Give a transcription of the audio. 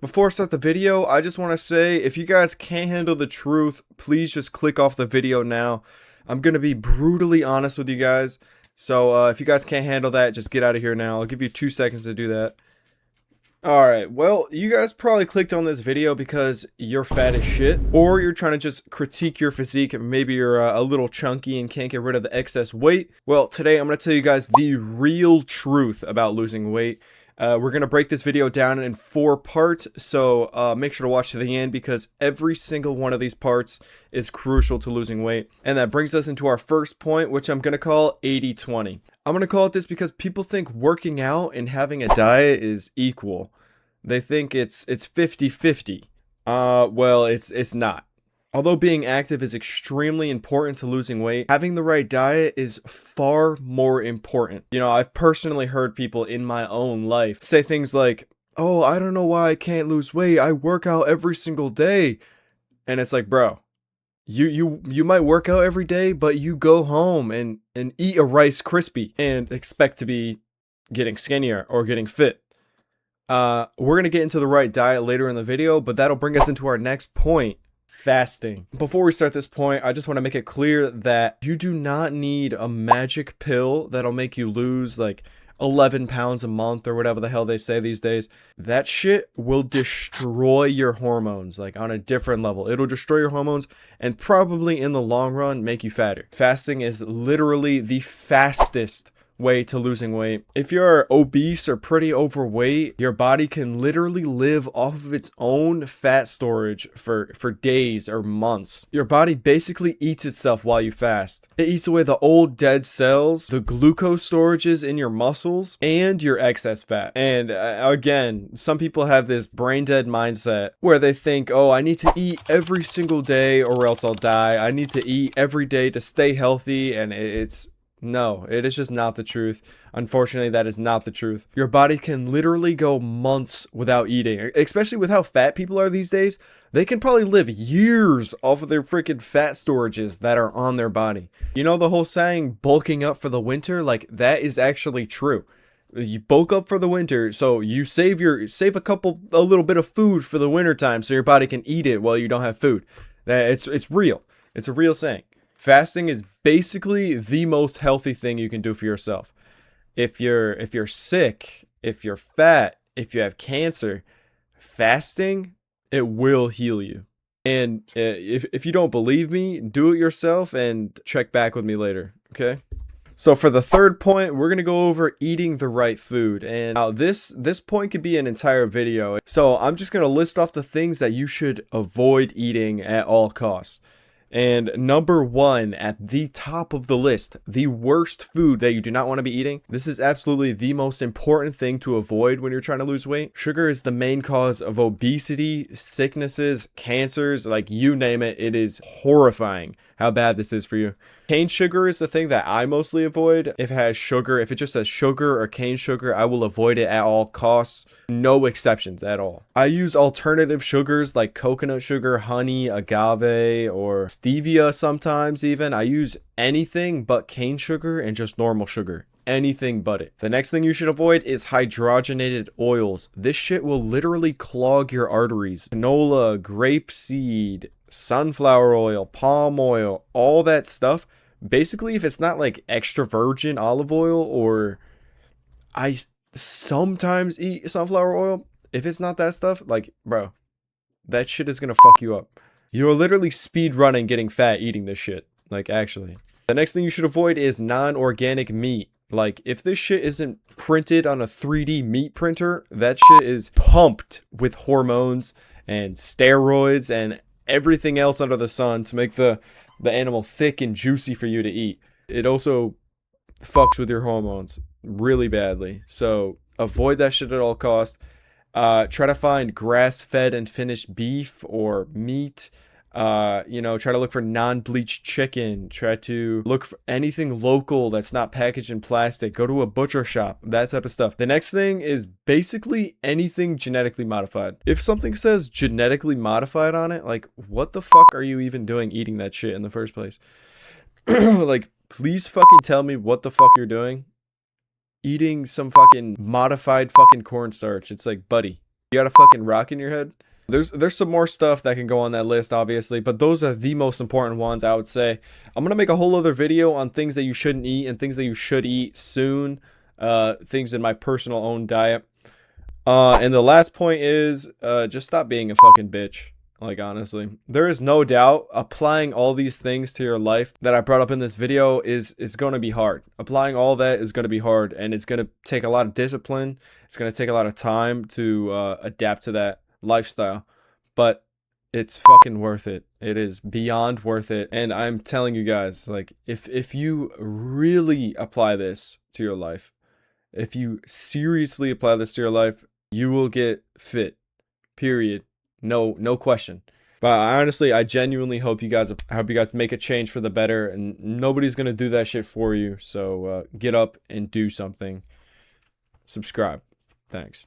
Before I start the video, I just want to say if you guys can't handle the truth, please just click off the video now. I'm going to be brutally honest with you guys. So if you guys can't handle that, just get out of here now. I'll give you 2 seconds to do that. Alright, well, you guys probably clicked on this video because you're fat as shit, or you're trying to just critique your physique, maybe you're a little chunky and can't get rid of the excess weight. Well, today I'm going to tell you guys the real truth about losing weight. We're going to break this video down in 4 parts, so make sure to watch to the end because every single one of these parts is crucial to losing weight. And that brings us into our first point, which I'm going to call 80-20. I'm going to call it this because people think working out and having a diet is equal. They think it's 50-50. Well, it's not. Although being active is extremely important to losing weight, having the right diet is far more important. You know, I've personally heard people in my own life say things like, "Oh, I don't know why I can't lose weight. I work out every single day." And it's like, bro, you might work out every day, but you go home and eat a Rice Krispie and expect to be getting skinnier or getting fit. We're going to get into the right diet later in the video, but that'll bring us into our next point. Fasting. Before we start this point, I just want to make it clear that you do not need a magic pill that'll make you lose like 11 pounds a month or whatever the hell they say these days. That shit will destroy your hormones like on a different level. It'll destroy your hormones and probably in the long run make you fatter. Fasting is literally the fastest way to losing weight. If you're obese or pretty overweight, your body can literally live off of its own fat storage for days or months. Your body basically eats itself while you fast. It eats away the old dead cells, the glucose storages in your muscles, and your excess fat. And again, some people have this brain dead mindset where they think, oh, I need to eat every single day or else I'll die. I need to eat every day to stay healthy, and no, it is just not the truth. Unfortunately, that is not the truth. Your body can literally go months without eating, especially with how fat people are these days. They can probably live years off of their freaking fat storages that are on their body. You know the whole saying, bulking up for the winter? Like, that is actually true. You bulk up for the winter, so you save a little bit of food for the winter time so your body can eat it while you don't have food. It's real. It's a real saying. Fasting is basically the most healthy thing you can do for yourself. If you're sick, if you're fat, if you have cancer, fasting, it will heal you. And if you don't believe me, do it yourself and check back with me later, okay? So for the third point, we're going to go over eating the right food. And now this point could be an entire video. So I'm just going to list off the things that you should avoid eating at all costs. And number 1 at the top of the list, the worst food that you do not want to be eating. This is absolutely the most important thing to avoid when you're trying to lose weight. Sugar is the main cause of obesity, sicknesses, cancers, like you name it. It is horrifying how bad this is for you. Cane sugar is the thing that I mostly avoid. If it just says sugar or cane sugar, I will avoid it at all costs. No exceptions at all. I use alternative sugars like coconut sugar, honey, agave, or stevia sometimes even. I use anything but cane sugar and just normal sugar. Anything but it. The next thing you should avoid is hydrogenated oils. This shit will literally clog your arteries. Canola, grapeseed, sunflower oil, palm oil, all that stuff. Basically, if it's not like extra virgin olive oil, or I sometimes eat sunflower oil, if it's not that stuff, like, bro, that shit is gonna fuck you up. You're literally speed running getting fat eating this shit. Like, actually. The next thing you should avoid is non-organic meat. Like, if this shit isn't printed on a 3D meat printer, that shit is pumped with hormones and steroids and everything else under the sun to make the animal thick and juicy for you to eat. It also fucks with your hormones really badly. So avoid that shit at all costs. Try to find grass-fed and finished beef or meat. Try to look for non-bleached chicken. Try to look for anything local that's not packaged in plastic. Go to a butcher shop, that type of stuff. The next thing is basically anything genetically modified. If something says genetically modified on it, like, what the fuck are you even doing eating that shit in the first place? Like, please fucking tell me what the fuck you're doing eating some fucking modified fucking cornstarch. It's like, buddy, You got a fucking rock in your head? There's some more stuff that can go on that list, obviously, but those are the most important ones, I would say. I'm gonna make a whole other video on things that you shouldn't eat and things that you should eat soon. Things in my personal own diet. And the last point is, just stop being a fucking bitch. Like, honestly, there is no doubt applying all these things to your life that I brought up in this video is going to be hard. Applying all that is going to be hard, and it's going to take a lot of discipline. It's going to take a lot of time to adapt to that lifestyle, but it's fucking worth it. It is beyond worth it. And I'm telling you guys, like, if you really apply this to your life, if you seriously apply this to your life, you will get fit. Period. No question. But I genuinely hope you guys make a change for the better, and nobody's gonna do that shit for you. So get up and do something. Subscribe. Thanks.